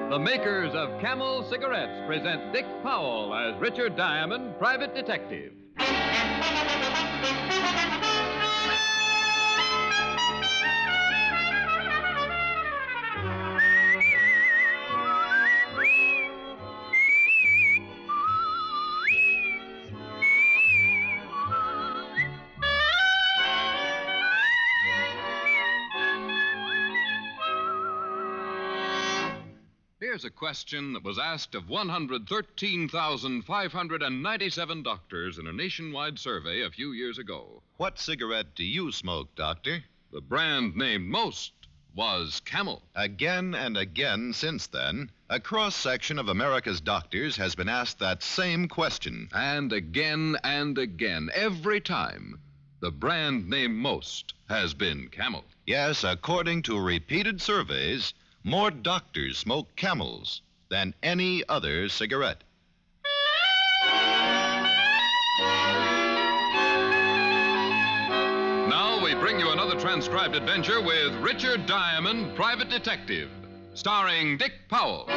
The makers of Camel cigarettes present Dick Powell as Richard Diamond, private detective. Here's a question that was asked of 113,597 doctors in a nationwide survey a few years ago. What cigarette do you smoke, Doctor? The brand named most was Camel. Again and again since then, a cross-section of America's doctors has been asked that same question. And again, every time, the brand named most has been Camel. Yes, according to repeated surveys, more doctors smoke Camels than any other cigarette. Now we bring you another transcribed adventure with Richard Diamond, private detective, starring Dick Powell.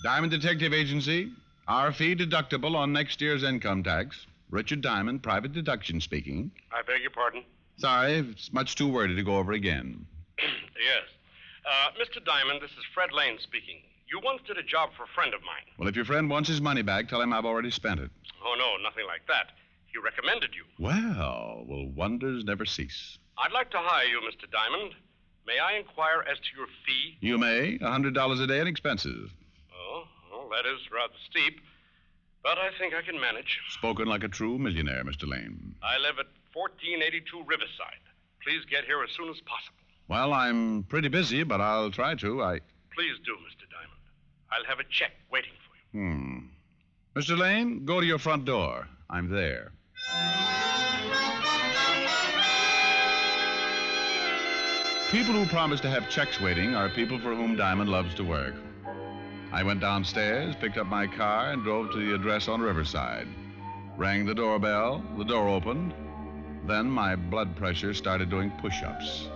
Diamond Detective Agency. Our fee deductible on next year's income tax. Richard Diamond, private deduction speaking. I beg your pardon? Sorry, it's much too wordy to go over again. Yes. Mr. Diamond, this is Fred Lane speaking. You once did a job for a friend of mine. Well, if your friend wants his money back, tell him I've already spent it. Oh, no, nothing like that. He recommended you. Well, will wonders never cease? I'd like to hire you, Mr. Diamond. May I inquire as to your fee? You may. $100 a day in expenses. Oh, well, that is rather steep. But I think I can manage. Spoken like a true millionaire, Mr. Lane. I live at 1482 Riverside. Please get here as soon as possible. Well, I'm pretty busy, but I'll try to. Please do, Mr. Diamond. I'll have a check waiting for you. Mr. Lane, go to your front door. I'm there. People who promise to have checks waiting are people for whom Diamond loves to work. I went downstairs, picked up my car, and drove to the address on Riverside. Rang the doorbell, the door opened. Then my blood pressure started doing push-ups.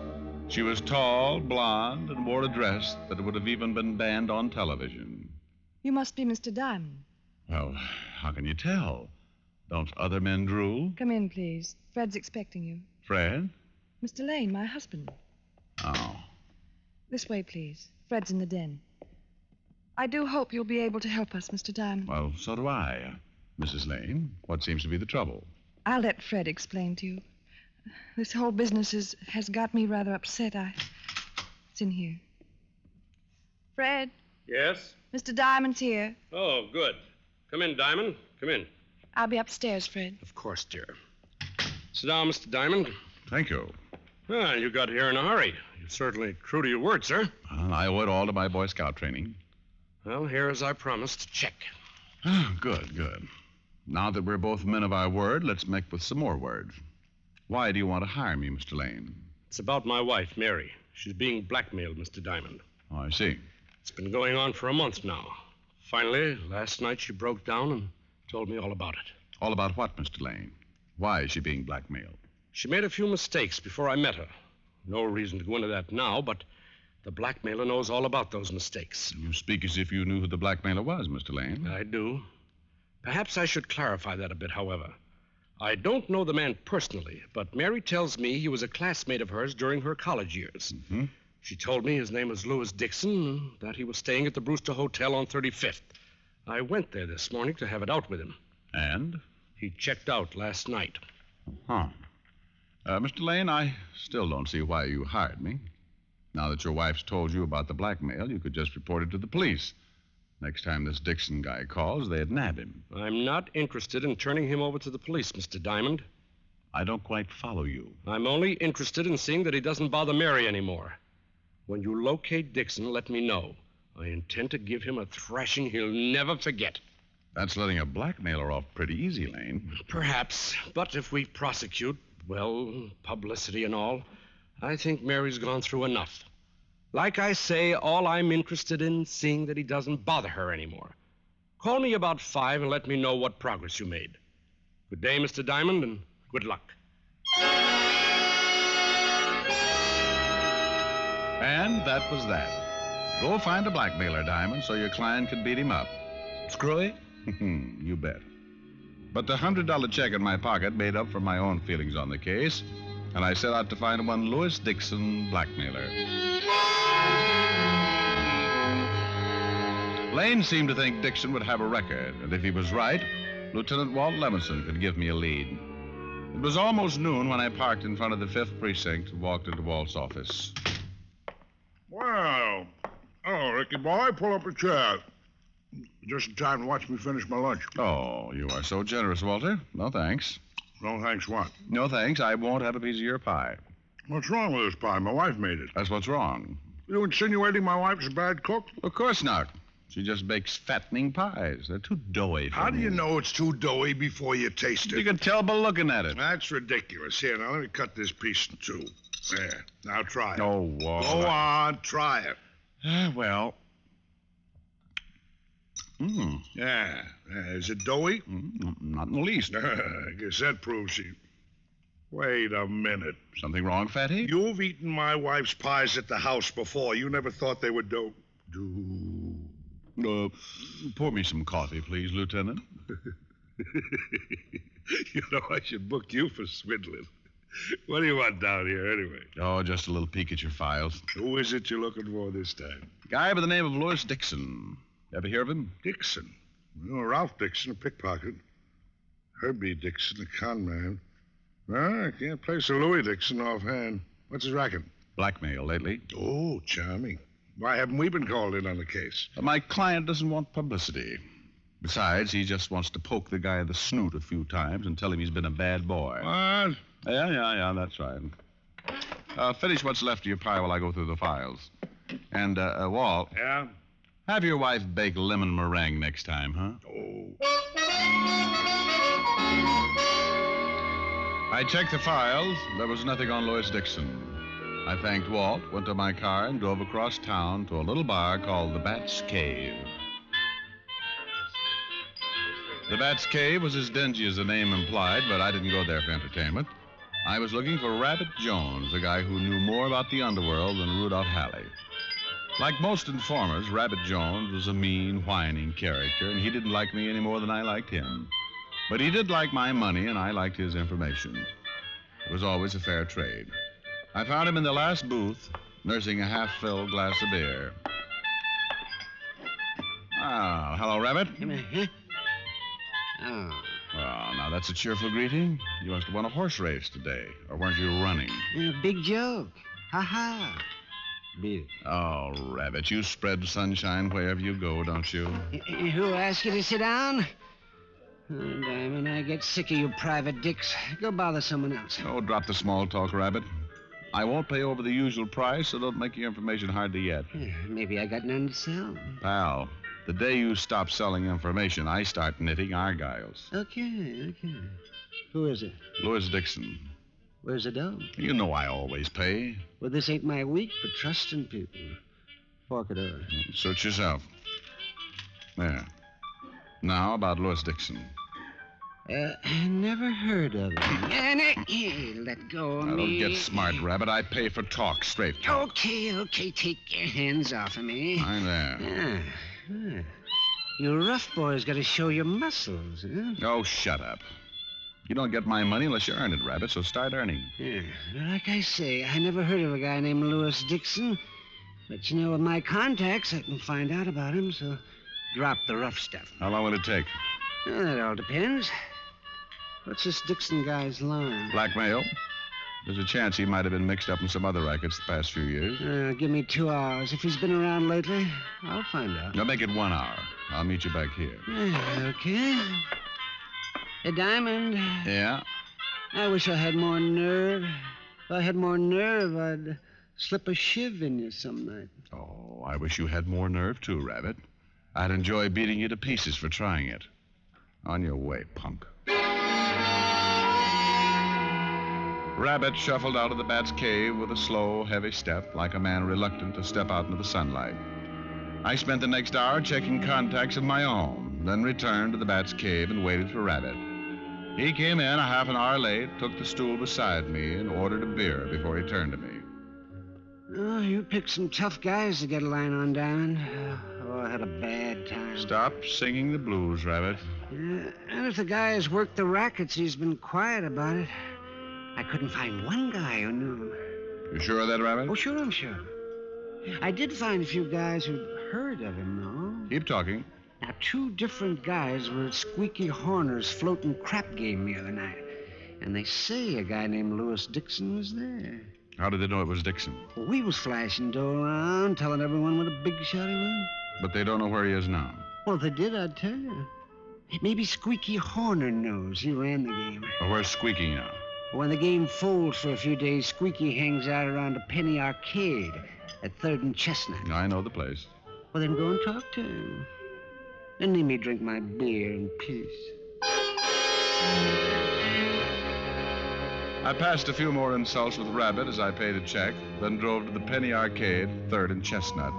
She was tall, blonde, and wore a dress that would have even been banned on television. You must be Mr. Diamond. Well, how can you tell? Don't other men drool? Come in, please. Fred's expecting you. Fred? Mr. Lane, my husband. Oh. This way, please. Fred's in the den. I do hope you'll be able to help us, Mr. Diamond. Well, so do I. Mrs. Lane, what seems to be the trouble? I'll let Fred explain to you. This whole business has got me rather upset. It's in here. Fred, Yes? Mr. Diamond's here. Oh, good. Come in, Diamond. Come in. I'll be upstairs, Fred. Of course, dear. Sit down, Mr. Diamond. Thank you. Ah, you got here in a hurry. You're certainly true to your word, sir. Well, I owe it all to my Boy Scout training. Well, here, as I promised, check. Good. Now that we're both men of our word, let's make with some more words. Why do you want to hire me, Mr. Lane? It's about my wife, Mary. She's being blackmailed, Mr. Diamond. Oh, I see. It's been going on for a month now. Finally, last night she broke down and told me all about it. All about what, Mr. Lane? Why is she being blackmailed? She made a few mistakes before I met her. No reason to go into that now, but the blackmailer knows all about those mistakes. You speak as if you knew who the blackmailer was, Mr. Lane. I do. Perhaps I should clarify that a bit, however. I don't know the man personally, but Mary tells me he was a classmate of hers during her college years. Mm-hmm. She told me his name was Louis Dixon and that he was staying at the Brewster Hotel on 35th. I went there this morning to have it out with him. And? He checked out last night. Huh. Mr. Lane, I still don't see why you hired me. Now that your wife's told you about the blackmail, you could just report it to the police. Next time this Dixon guy calls, they'd nab him. I'm not interested in turning him over to the police, Mr. Diamond. I don't quite follow you. I'm only interested in seeing that he doesn't bother Mary anymore. When you locate Dixon, let me know. I intend to give him a thrashing he'll never forget. That's letting a blackmailer off pretty easy, Lane. Perhaps, but if we prosecute, well, publicity and all, I think Mary's gone through enough. Like I say, all I'm interested in is seeing that he doesn't bother her anymore. Call me about 5 and let me know what progress you made. Good day, Mr. Diamond, and good luck. And that was that. Go find a blackmailer, Diamond, so your client can beat him up. Screwy? You bet. But the $100 check in my pocket made up for my own feelings on the case, and I set out to find one Louis Dixon blackmailer. Lane seemed to think Dixon would have a record, and if he was right, Lieutenant Walt Levinson could give me a lead. It was almost noon when I parked in front of the 5th Precinct and walked into Walt's office. Well, hello, Ricky boy. Pull up a chair. Just in time to watch me finish my lunch. Oh, you are so generous, Walter. No thanks. No thanks what? No thanks. I won't have a piece of your pie. What's wrong with this pie? My wife made it. That's what's wrong. You insinuating my wife's a bad cook? Of course not. She just bakes fattening pies. They're too doughy for How do me. you know it's too doughy before you taste it? You can tell by looking at it. That's ridiculous. Here, now let me cut this piece in two. There. Now try it. Oh, Walt. Go on, try it. Well. Yeah. Is it doughy? Not in the least. I guess that proves she... Wait a minute. Something wrong, Fatty? You've eaten my wife's pies at the house before. You never thought they were dough. Pour me some coffee, please, Lieutenant. You know, I should book you for swindling. What do you want down here, anyway? Oh, just a little peek at your files. Who is it you're looking for this time? Guy by the name of Louis Dixon. Ever hear of him? Dixon. Well, Ralph Dixon, a pickpocket. Herbie Dixon, a con man. Well, I can't place a Louis Dixon offhand. What's his racket? Blackmail lately. Oh, charming. Why haven't we been called in on the case? My client doesn't want publicity. Besides, he just wants to poke the guy in the snoot a few times and tell him he's been a bad boy. What? Yeah, that's right. Finish what's left of your pie while I go through the files. And, Walt. Yeah? Have your wife bake lemon meringue next time, huh? Oh. I checked the files. There was nothing on Louis Dixon. I thanked Walt, went to my car, and drove across town to a little bar called the Bat's Cave. The Bat's Cave was as dingy as the name implied, but I didn't go there for entertainment. I was looking for Rabbit Jones, the guy who knew more about the Underworld than Rudolph Halley. Like most informers, Rabbit Jones was a mean, whining character, and he didn't like me any more than I liked him. But he did like my money, and I liked his information. It was always a fair trade. I found him in the last booth, nursing a half-filled glass of beer. Ah, hello, Rabbit. Oh. Well, now that's a cheerful greeting. You must have won a horse race today, or weren't you running? Big joke. Ha-ha. Beer. Oh, Rabbit, you spread sunshine wherever you go, don't you? Who asked you to sit down? Oh, Diamond, I get sick of you private dicks. Go bother someone else. Oh, drop the small talk, Rabbit. I won't pay over the usual price, so don't make your information hard to get. Maybe I got none to sell. Pal, the day you stop selling information, I start knitting argyles. Okay. Who is it? Louis Dixon. Where's the dough? You know I always pay. Well, this ain't my week for trusting people. Fork it over. Suit yourself. There. Now about Louis Dixon. Never heard of him. Let go of Now, me. don't get smart, Rabbit. I pay for talk, straight talk. Okay. Take your hands off of me. I'm there. You rough boys got to show your muscles, huh? Oh, shut up. You don't get my money unless you earn it, Rabbit, so start earning. Yeah. Like I say, I never heard of a guy named Louis Dixon. But you know, with my contacts, I can find out about him, so drop the rough stuff. How long will it take? Well, that all depends. What's this Dixon guy's line? Blackmail. There's a chance he might have been mixed up in some other rackets the past few years. Give me 2 hours. If he's been around lately, I'll find out. Now make it 1 hour. I'll meet you back here. Okay. Hey, Diamond. Yeah? I wish I had more nerve. If I had more nerve, I'd slip a shiv in you some night. Oh, I wish you had more nerve, too, Rabbit. I'd enjoy beating you to pieces for trying it. On your way, punk. Rabbit shuffled out of the bat's cave with a slow, heavy step, like a man reluctant to step out into the sunlight. I spent the next hour checking contacts of my own, then returned to the bat's cave and waited for Rabbit. He came in a half an hour late, took the stool beside me, and ordered a beer before he turned to me. Oh, you picked some tough guys to get a line on, Diamond. Oh, I had a bad time. Stop singing the blues, Rabbit. Yeah, and if the guy has worked the rackets, he's been quiet about it. I couldn't find one guy who knew him. You sure of that, Rabbit? Oh, sure, I'm sure. I did find a few guys who'd heard of him, though. Keep talking. Now, 2 different guys were at Squeaky Horner's floating crap game the other night. And they say a guy named Louis Dixon was there. How did they know it was Dixon? Well, we was flashing dough around, telling everyone what a big shot he was. But they don't know where he is now. Well, if they did, I'd tell you. Maybe Squeaky Horner knows. He ran the game. Well, where's Squeaky now? When the game folds for a few days, Squeaky hangs out around a penny arcade at 3rd and Chestnut. I know the place. Well, then go and talk to him. And let me drink my beer in peace. I passed a few more insults with Rabbit as I paid a check, then drove to the penny arcade, 3rd and Chestnut.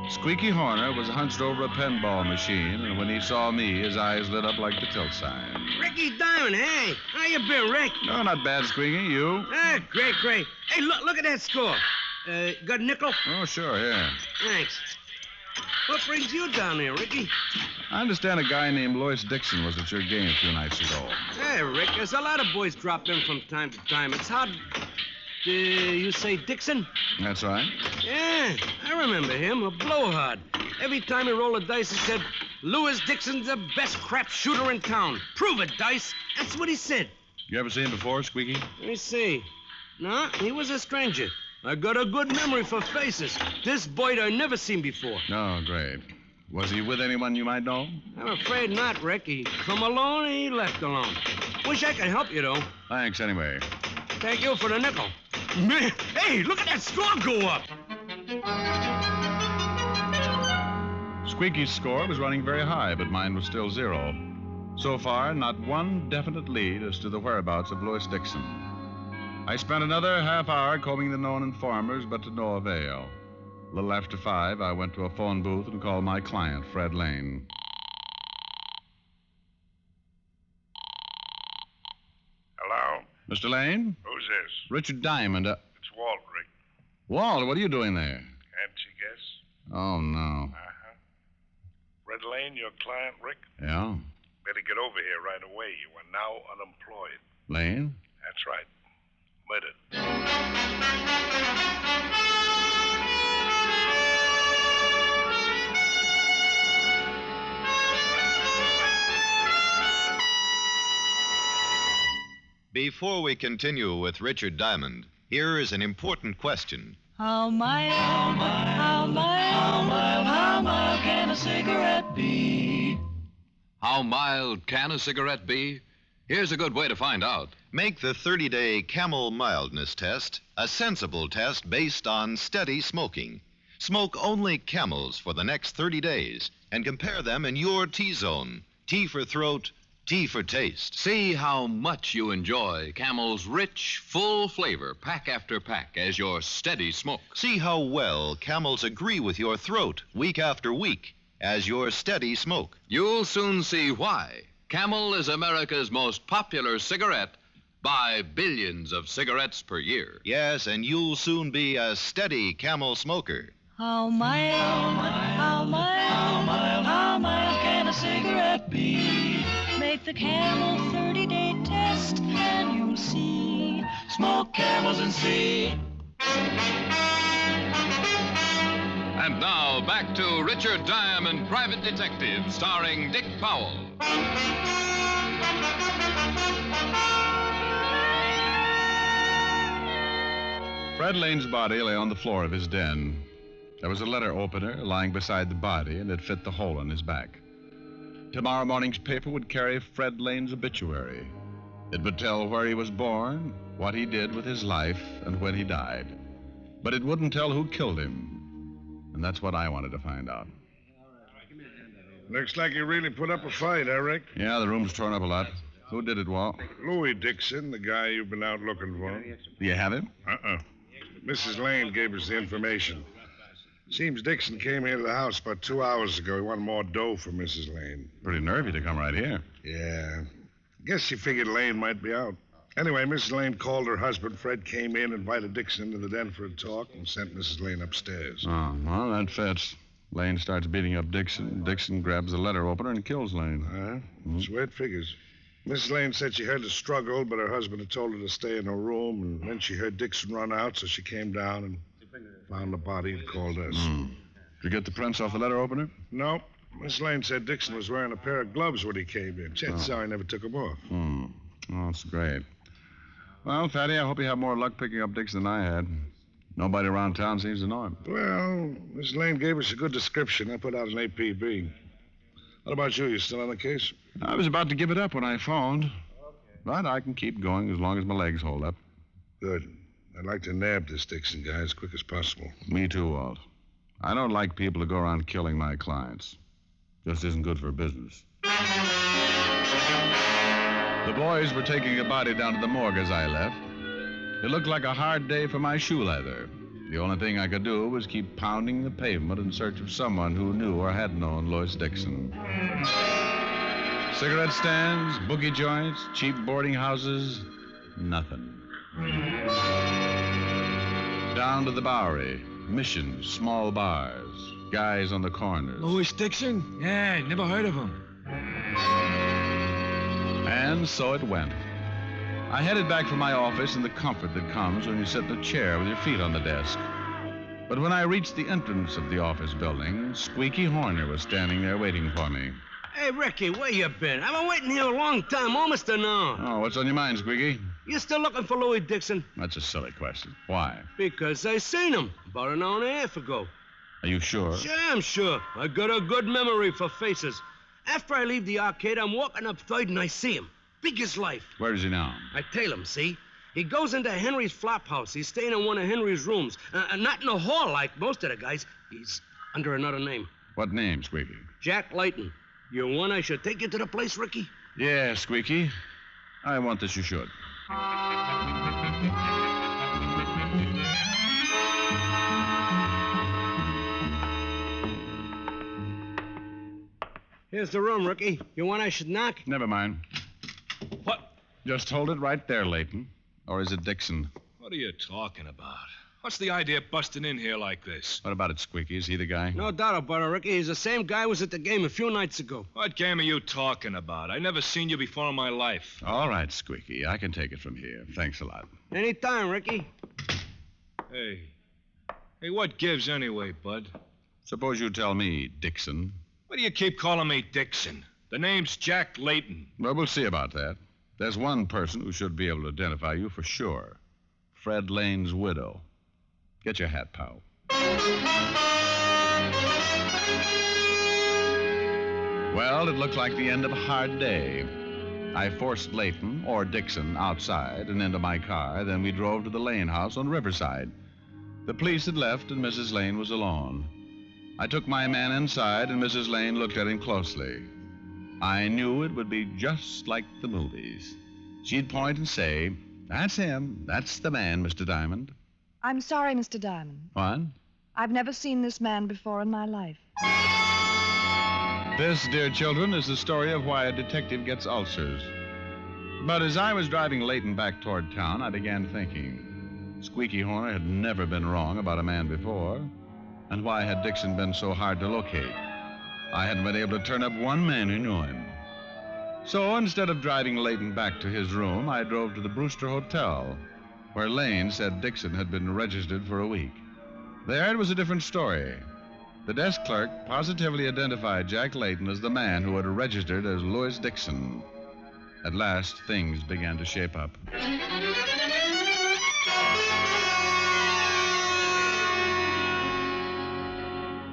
Squeaky Horner was hunched over a pinball machine, and when he saw me, his eyes lit up like the tilt sign. Ricky Diamond, hey. How you been, Rick? No, not bad, Squeaky. You? Great. Hey, look at that score. Got a nickel? Oh, sure, here. Thanks. What brings you down here, Ricky? I understand a guy named Louis Dixon was at your game a few nights ago. Hey, Rick, there's a lot of boys drop in from time to time. It's hard... you say Dixon? That's right. Yeah, I remember him, a blowhard. Every time he rolled a dice, he said, Louis Dixon's the best crap shooter in town. Prove it, Dice. That's what he said. You ever seen him before, Squeaky? Let me see. No, he was a stranger. I got a good memory for faces. This boy I never seen before. Oh, great. Was he with anyone you might know? I'm afraid not, Rick. He come alone and he left alone. Wish I could help you, though. Thanks, anyway. Thank you for the nickel. Man, hey, look at that score go up. Squeaky's score was running very high, but mine was still 0. So far, not one definite lead as to the whereabouts of Louis Dixon. I spent another half hour combing the known informers, but to no avail. A little after 5, I went to a phone booth and called my client, Fred Lane. Hello? Mr. Lane? Who's this? Richard Diamond. It's Walt, Rick. Walt, what are you doing there? Can't you guess? Oh, no. Uh-huh. Red Lane, your client, Rick? Yeah? Better get over here right away. You are now unemployed. Lane? That's right. Murdered. Before we continue with Richard Diamond, here is an important question. How mild can a cigarette be? How mild can a cigarette be? Here's a good way to find out. Make the 30-day Camel Mildness Test a sensible test based on steady smoking. Smoke only Camels for the next 30 days and compare them in your T-zone. T for throat, T for taste. See how much you enjoy Camel's rich, full flavor, pack after pack, as your steady smoke. See how well Camels agree with your throat week after week as your steady smoke. You'll soon see why Camel is America's most popular cigarette by billions of cigarettes per year. Yes, and you'll soon be a steady Camel smoker. How mild can a cigarette be? Make the Camel 30-day test and you'll see. Smoke Camels and see. And now, back to Richard Diamond, Private Detective, starring Dick Powell. Fred Lane's body lay on the floor of his den. There was a letter opener lying beside the body, and it fit the hole in his back. Tomorrow morning's paper would carry Fred Lane's obituary. It would tell where he was born, what he did with his life, and when he died. But it wouldn't tell who killed him. And that's what I wanted to find out. Looks like you really put up a fight, Rick? Yeah, the room's torn up a lot. Who did it, Walt? Louis Dixon, the guy you've been out looking for. Do you have him? Mrs. Lane gave us the information. Seems Dixon came here to the house about 2 hours ago. He wanted more dough from Mrs. Lane. Pretty nervy to come right here. Yeah. Guess she figured Lane might be out. Anyway, Mrs. Lane called her husband. Fred came in, invited Dixon into the den for a talk, and sent Mrs. Lane upstairs. Oh, well, that fits. Lane starts beating up Dixon. Dixon grabs the letter opener and kills Lane. That's the way it figures. Mrs. Lane said she heard the struggle, but her husband had told her to stay in her room, and then she heard Dixon run out, so she came down and found the body and called us. Did you get the prints off the letter opener? No. Miss Lane said Dixon was wearing a pair of gloves when he came in. Chances are he never took them off. Oh, that's great. Well, Fatty, I hope you have more luck picking up Dixon than I had. Nobody around town seems to know him. Well, Miss Lane gave us a good description. I put out an APB. What about you? You still on the case? I was about to give it up when I phoned. But I can keep going as long as my legs hold up. Good. I'd like to nab this Dixon guy as quick as possible. Me too, Walt. I don't like people to go around killing my clients. Just isn't good for business. The boys were taking a body down to the morgue as I left. It looked like a hard day for my shoe leather. The only thing I could do was keep pounding the pavement in search of someone who knew or had known Louis Dixon. Cigarette stands, boogie joints, cheap boarding houses, nothing. Down to the Bowery, missions, small bars, guys on the corners. Louis Dixon? Yeah, never heard of him. And so it went. I headed back for my office in the comfort that comes when you sit in a chair with your feet on the desk. But when I reached the entrance of the office building, Squeaky Horner was standing there waiting for me. Hey, Ricky, where you been? I've been waiting here a long time, almost an hour. Oh, what's on your mind, Squeaky? You still looking for Louis Dixon? That's a silly question. Why? Because I seen him about an hour and a half ago. Are you sure? Sure, I'm sure. I got a good memory for faces. After I leave the arcade, I'm walking up 3rd and I see him. Big as life. Where is he now? I tail him, see? He goes into Henry's flop house. He's staying in one of Henry's rooms. Not in a hall like most of the guys. He's under another name. What name, Squeaky? Jack Layton. You want I should take you to the place, Ricky? Yeah, Squeaky. I want that you should. Here's the room, Ricky. You want I should knock? Never mind. What? Just hold it right there, Layton. Or is it Dixon? What are you talking about? What's the idea of busting in here like this? What about it, Squeaky? Is he the guy? No doubt about it, Ricky. He's the same guy who was at the game a few nights ago. What game are you talking about? I never seen you before in my life. All right, Squeaky. I can take it from here. Thanks a lot. Anytime, Ricky. Hey, what gives anyway, bud? Suppose you tell me, Dixon. Why do you keep calling me Dixon? The name's Jack Layton. Well, we'll see about that. There's one person who should be able to identify you for sure. Fred Lane's widow. Get your hat, Powell. Well, it looked like the end of a hard day. I forced Layton, or Dixon, outside and into my car. Then we drove to the Lane house on Riverside. The police had left, and Mrs. Lane was alone. I took my man inside, and Mrs. Lane looked at him closely. I knew it would be just like the movies. She'd point and say, "That's him. That's the man, Mr. Diamond." I'm sorry, Mr. Diamond. What? I've never seen this man before in my life. This, dear children, is the story of why a detective gets ulcers. But as I was driving Layton back toward town, I began thinking. Squeaky Horner had never been wrong about a man before. And why had Dixon been so hard to locate? I hadn't been able to turn up one man who knew him. So instead of driving Layton back to his room, I drove to the Brewster Hotel, where Lane said Dixon had been registered for a week. There it was a different story. The desk clerk positively identified Jack Layton as the man who had registered as Louis Dixon. At last, things began to shape up.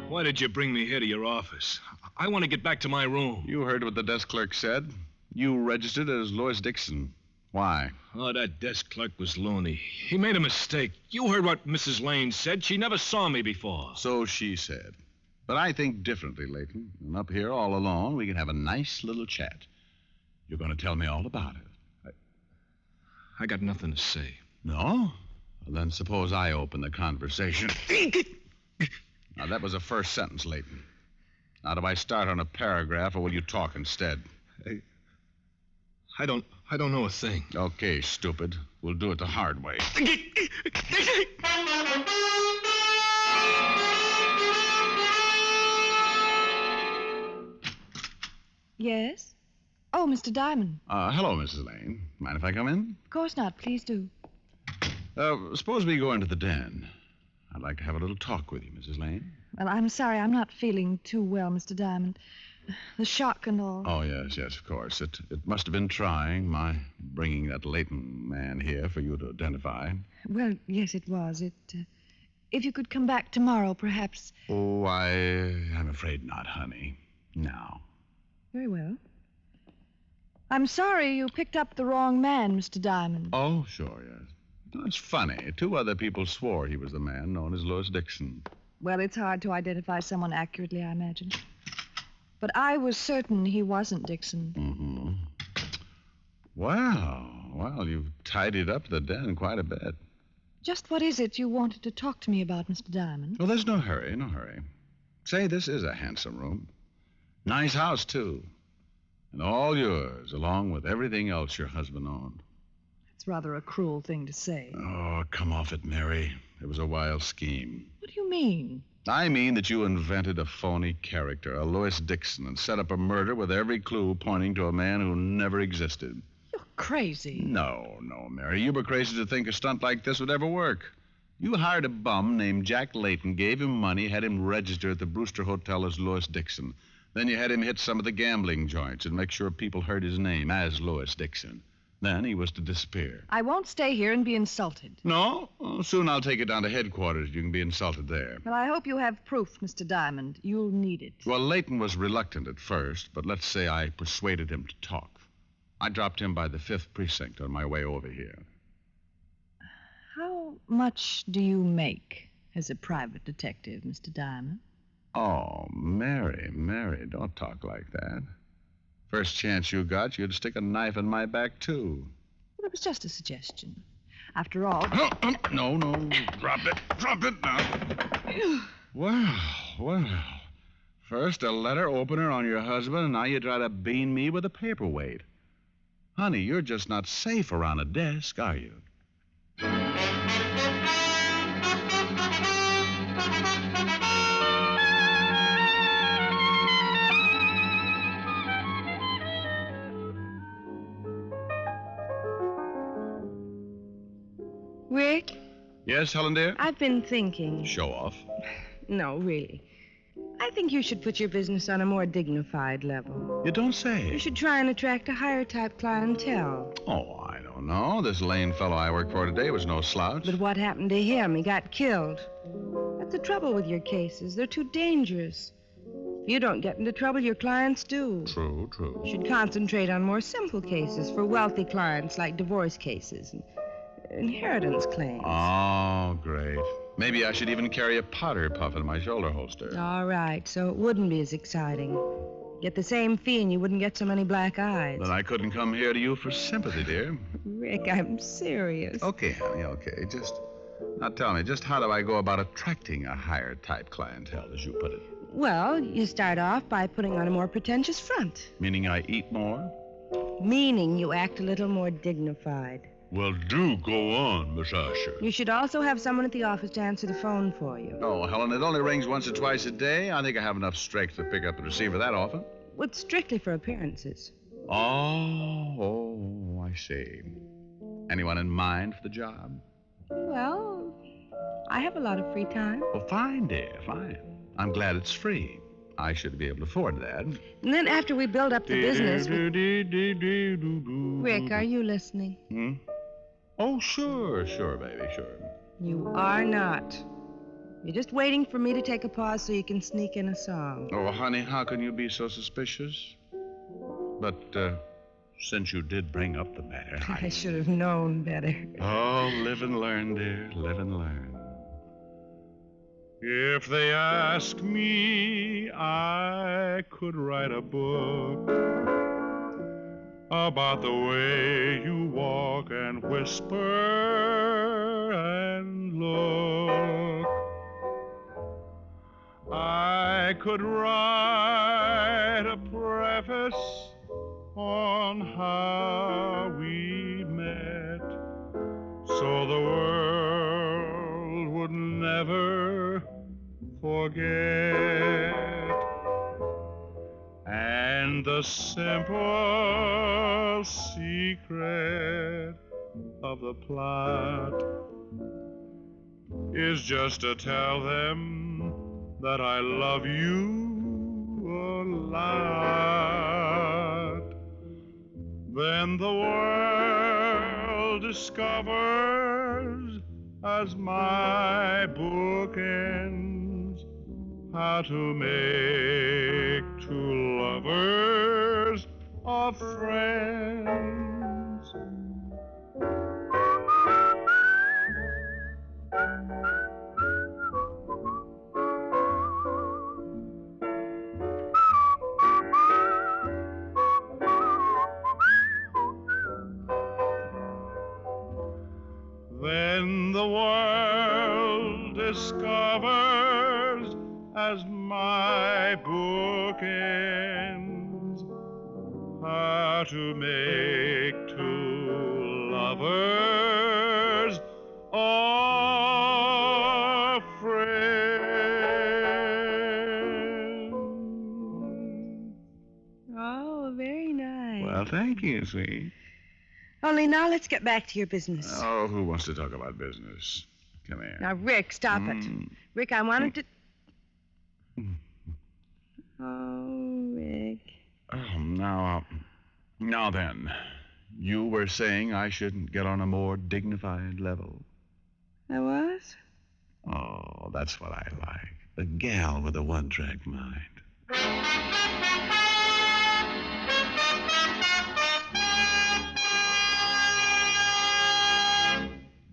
Why did you bring me here to your office? I want to get back to my room. You heard what the desk clerk said. You registered as Louis Dixon. Why? Oh, that desk clerk was loony. He made a mistake. You heard what Mrs. Lane said. She never saw me before. So she said. But I think differently, Layton. And up here all alone, we can have a nice little chat. You're going to tell me all about it. I got nothing to say. No? Well, then suppose I open the conversation. Now, that was the first sentence, Leighton. Now, do I start on a paragraph, or will you talk instead? I don't know a thing. Okay, stupid. We'll do it the hard way. Yes? Oh, Mr. Diamond. Hello, Mrs. Lane. Mind if I come in? Of course not. Please do. Suppose we go into the den. I'd like to have a little talk with you, Mrs. Lane. Well, I'm sorry. I'm not feeling too well, Mr. Diamond. The shock and all. Oh, yes, of course. It must have been trying, my bringing that Leighton man here for you to identify. Well, yes, it was. If you could come back tomorrow, perhaps. Oh, I'm afraid not, honey. Now. Very well. I'm sorry you picked up the wrong man, Mr. Diamond. Oh, sure, yes. That's funny. 2 other people swore he was the man known as Louis Dixon. Well, it's hard to identify someone accurately, I imagine. But I was certain he wasn't Dixon. Mm-hmm. Well, you've tidied up the den quite a bit. Just what is it you wanted to talk to me about, Mr. Diamond? Well, there's no hurry. Say, this is a handsome room. Nice house, too. And all yours, along with everything else your husband owned. It's rather a cruel thing to say. Oh, come off it, Mary. It was a wild scheme. What do you mean? I mean that you invented a phony character, a Louis Dixon, and set up a murder with every clue pointing to a man who never existed. You're crazy. No, Mary. You were crazy to think a stunt like this would ever work. You hired a bum named Jack Leighton, gave him money, had him register at the Brewster Hotel as Louis Dixon. Then you had him hit some of the gambling joints and make sure people heard his name as Louis Dixon. Then he was to disappear. I won't stay here and be insulted. No? Oh, soon I'll take it down to headquarters. You can be insulted there. Well, I hope you have proof, Mr. Diamond. You'll need it. Well, Leighton was reluctant at first, but let's say I persuaded him to talk. I dropped him by the 5th precinct on my way over here. How much do you make as a private detective, Mr. Diamond? Oh, Mary, don't talk like that. First chance you got, you'd stick a knife in my back, too. Well, it was just a suggestion. After all... No, drop it now. Well. First a letter opener on your husband, and now you try to bean me with a paperweight. Honey, you're just not safe around a desk, are you? Rick? Yes, Helen, dear? I've been thinking. Show off. No, really. I think you should put your business on a more dignified level. You don't say. You should try and attract a higher type clientele. Oh, I don't know. This Lane fellow I work for today was no slouch. But what happened to him? He got killed. That's the trouble with your cases. They're too dangerous. If you don't get into trouble, your clients do. True. You should concentrate on more simple cases for wealthy clients, like divorce cases and inheritance claims. Oh, great. Maybe I should even carry a powder puff in my shoulder holster. All right, so it wouldn't be as exciting. Get the same fee and you wouldn't get so many black eyes. Then I couldn't come here to you for sympathy, dear. Rick, I'm serious. Okay, honey, okay. Now tell me, just how do I go about attracting a higher type clientele, as you put it? Well, you start off by putting on a more pretentious front. Meaning I eat more? Meaning you act a little more dignified. Well, do go on, Miss Asher. You should also have someone at the office to answer the phone for you. Oh, Helen, it only rings once or twice a day. I think I have enough strength to pick up the receiver that often. Well, it's strictly for appearances. Oh, I see. Anyone in mind for the job? Well, I have a lot of free time. Well, fine, dear, fine. I'm glad it's free. I should be able to afford that. And then after we build up the business... Rick, are you listening? Oh, sure, baby, sure. You are not. You're just waiting for me to take a pause so you can sneak in a song. Oh, honey, how can you be so suspicious? But, since you did bring up the matter... I should have known better. Oh, live and learn, dear, live and learn. If they ask me, I could write a book about the way you walk and whisper and look. I could write a preface on how we met, so the world would never forget. And the simple secret of the plot is just to tell them that I love you a lot. Then the world discovers, as my book ends, how to make two lovers of friends. Then the world discovers, as my book ends, how to make two lovers of friends. Oh, very nice. Well, thank you, sweet. Only now let's get back to your business. Oh, who wants to talk about business? Come here. Now, Rick, stop it. Rick, I wanted to... Oh, Rick. Oh, now then, you were saying I shouldn't get on a more dignified level. I was? Oh, that's what I like. A gal with a one-track mind.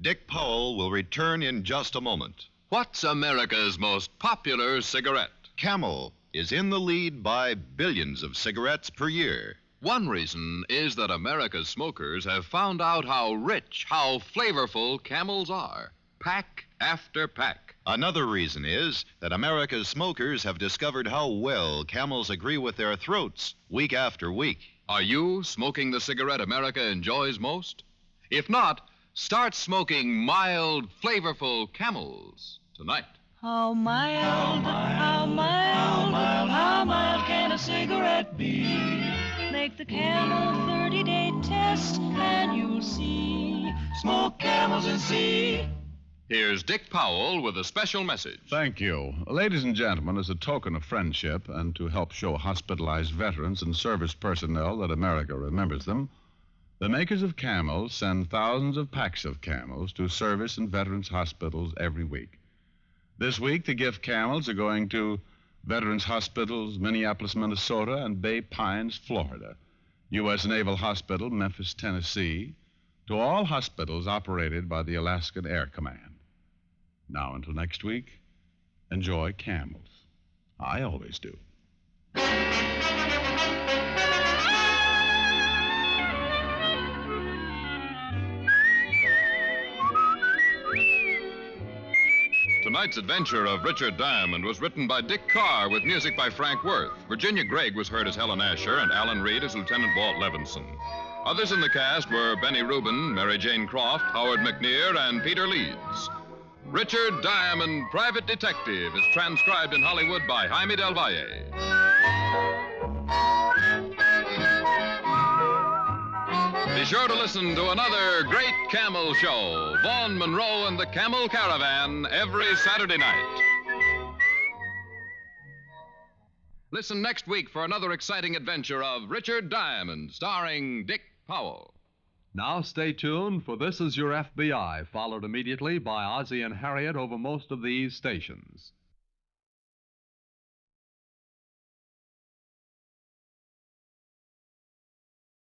Dick Powell will return in just a moment. What's America's most popular cigarette? Camel is in the lead by billions of cigarettes per year. One reason is that America's smokers have found out how rich, how flavorful Camels are, pack after pack. Another reason is that America's smokers have discovered how well Camels agree with their throats week after week. Are you smoking the cigarette America enjoys most? If not, start smoking mild, flavorful Camels tonight. How mild, how mild, how mild can a cigarette be? Make the Camel 30-day test and you'll see. Smoke Camels and see. Here's Dick Powell with a special message. Thank you. Ladies and gentlemen, as a token of friendship and to help show hospitalized veterans and service personnel that America remembers them, the makers of Camels send thousands of packs of Camels to service and veterans hospitals every week. This week, the gift Camels are going to Veterans Hospitals, Minneapolis, Minnesota, and Bay Pines, Florida, U.S. Naval Hospital, Memphis, Tennessee, to all hospitals operated by the Alaskan Air Command. Now, until next week, enjoy Camels. I always do. Tonight's adventure of Richard Diamond was written by Dick Carr with music by Frank Worth. Virginia Gregg was heard as Helen Asher and Alan Reed as Lieutenant Walt Levinson. Others in the cast were Benny Rubin, Mary Jane Croft, Howard McNear, and Peter Leeds. Richard Diamond, Private Detective, is transcribed in Hollywood by Jaime del Valle. Be sure to listen to another great Camel show, Vaughn Monroe and the Camel Caravan, every Saturday night. Listen next week for another exciting adventure of Richard Diamond, starring Dick Powell. Now stay tuned, for This Is Your FBI, followed immediately by Ozzie and Harriet over most of these stations.